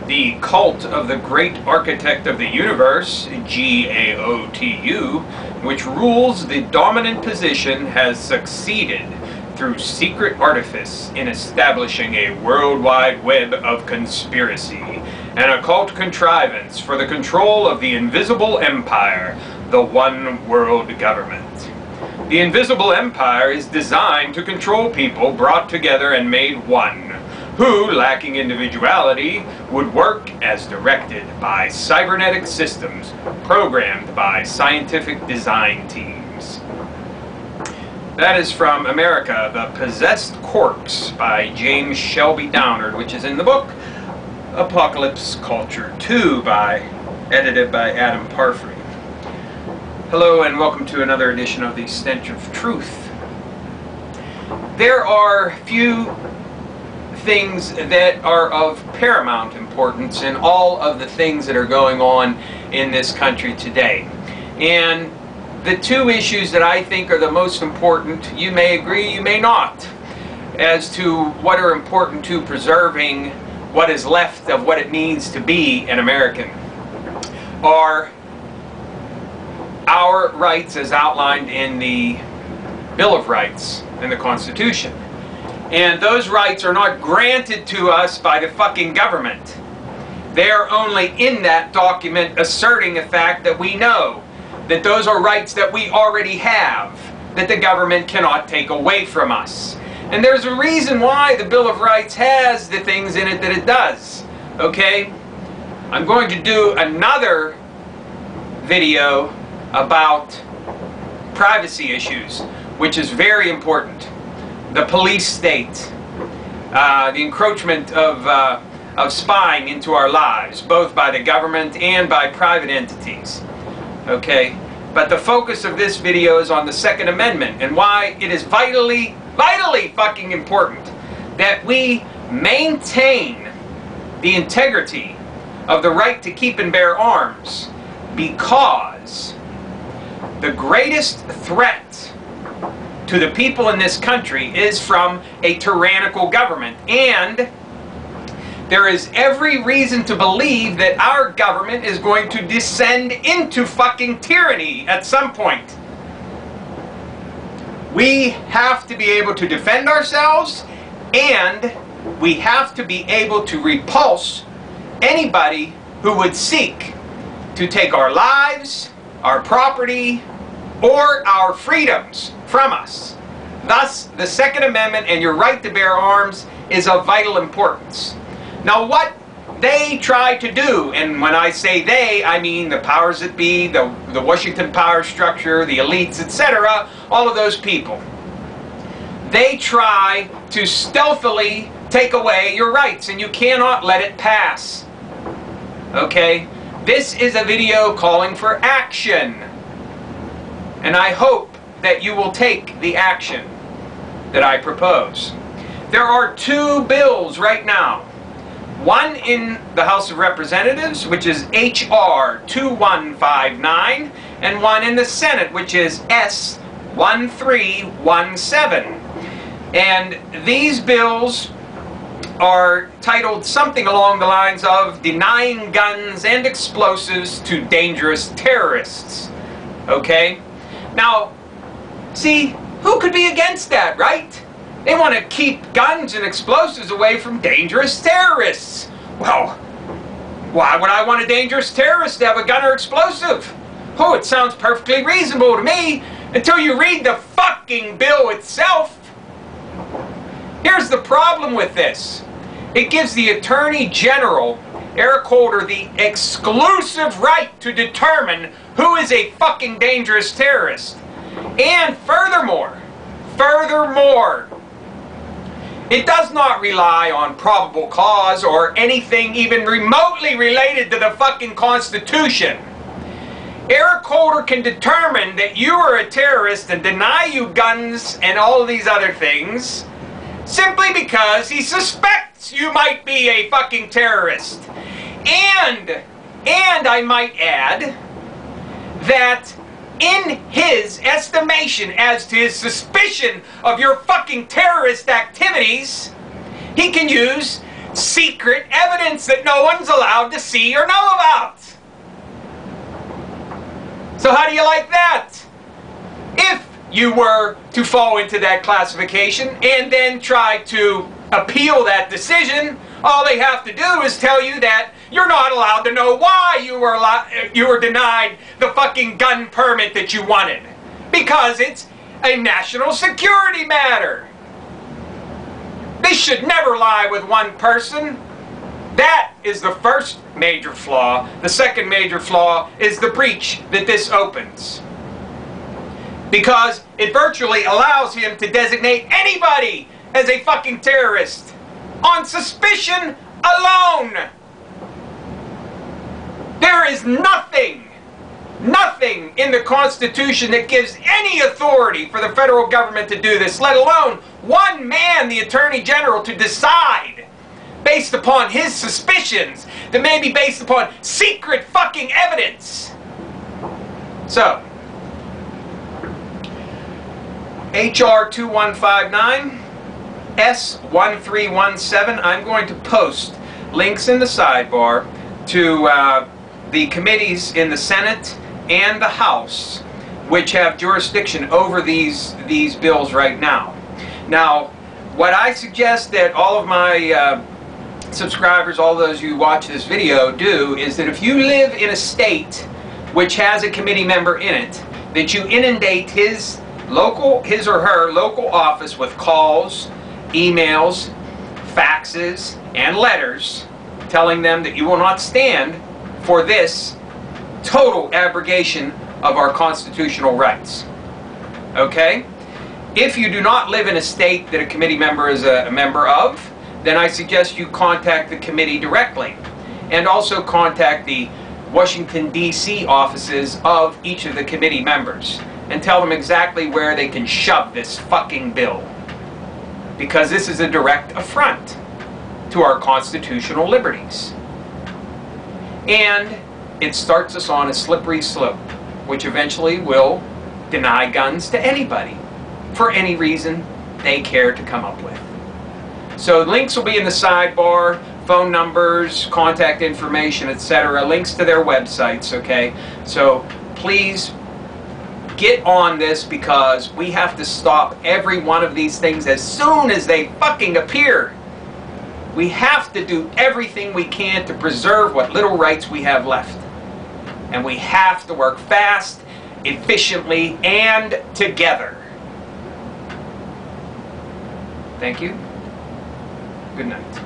The cult of the great architect of the universe, GAOTU, which rules the dominant position, has succeeded through secret artifice in establishing a worldwide web of conspiracy, an occult contrivance for the control of the invisible empire, the one world government. The invisible empire is designed to control people brought together and made one, who, lacking individuality, would work as directed by cybernetic systems programmed by scientific design teams. That is from America, The Possessed Corpse by James Shelby Downard, which is in the book Apocalypse Culture 2, edited by Adam Parfrey. Hello and welcome to another edition of The Stench of Truth. There are few things that are of paramount importance in all of the things that are going on in this country today. And the two issues that I think are the most important, you may agree, you may not, as to what are important to preserving what is left of what it means to be an American, are our rights as outlined in the Bill of Rights in the Constitution. And those rights are not granted to us by the fucking government. They are only in that document asserting the fact that we know that those are rights that we already have, that the government cannot take away from us. And there's a reason why the Bill of Rights has the things in it that it does. Okay? I'm going to do another video about privacy issues, which is very important. The police state, the encroachment of spying into our lives, both by the government and by private entities. Okay? But the focus of this video is on the Second Amendment and why it is vitally fucking important that we maintain the integrity of the right to keep and bear arms, because the greatest threat to the people in this country is from a tyrannical government, and there is every reason to believe that our government is going to descend into fucking tyranny at some point. We have to be able to defend ourselves, and we have to be able to repulse anybody who would seek to take our lives, our property, or our freedoms from us. Thus, the Second Amendment and your right to bear arms is of vital importance. Now, what they try to do, and when I say they, I mean the powers that be, the Washington power structure, the elites, etc., all of those people. They try to stealthily take away your rights, and you cannot let it pass. Okay? This is a video calling for action. And I hope that you will take the action that I propose. There are two bills right now. One in the House of Representatives, which is H.R. 2159, and one in the Senate, which is S. 1317. And these bills are titled something along the lines of denying guns and explosives to dangerous terrorists. Okay? Now, see, who could be against that, right? They want to keep guns and explosives away from dangerous terrorists. Well, why would I want a dangerous terrorist to have a gun or explosive? Oh, it sounds perfectly reasonable to me until you read the fucking bill itself. Here's the problem with this. It gives the Attorney General, Eric Holder, the exclusive right to determine who is a fucking dangerous terrorist. And furthermore, it does not rely on probable cause or anything even remotely related to the fucking Constitution. Eric Holder can determine that you are a terrorist and deny you guns and all of these other things simply because he suspects you might be a fucking terrorist. And I might add that in his estimation as to his suspicion of your fucking terrorist activities, he can use secret evidence that no one's allowed to see or know about. So how do you like that? If you were to fall into that classification and then try to appeal that decision, all they have to do is tell you that you're not allowed to know why you were denied the fucking gun permit that you wanted. Because it's a national security matter. They should never lie with one person. That is the first major flaw. The second major flaw is the breach that this opens. Because it virtually allows him to designate anybody as a fucking terrorist on suspicion alone. There is nothing in the Constitution that gives any authority for the federal government to do this, let alone one man, the Attorney General, to decide based upon his suspicions that may be based upon secret fucking evidence. So, HR 2159, S1317, I'm going to post links in the sidebar to the committees in the Senate and the House which have jurisdiction over these bills right now. Now, what I suggest that all of my subscribers, all those who watch this video, do is that if you live in a state which has a committee member in it, that you inundate his or her local office with calls, emails, faxes, and letters telling them that you will not stand for this total abrogation of our constitutional rights. Okay? If you do not live in a state that a committee member is a member of, then I suggest you contact the committee directly, and also contact the Washington, D.C. offices of each of the committee members and tell them exactly where they can shove this fucking bill, because this is a direct affront to our constitutional liberties. And it starts us on a slippery slope, which eventually will deny guns to anybody for any reason they care to come up with. So links will be in the sidebar, phone numbers, contact information, etc. Links to their websites, okay? So please get on this, because we have to stop every one of these things as soon as they fucking appear. We have to do everything we can to preserve what little rights we have left. And we have to work fast, efficiently, and together. Thank you. Good night.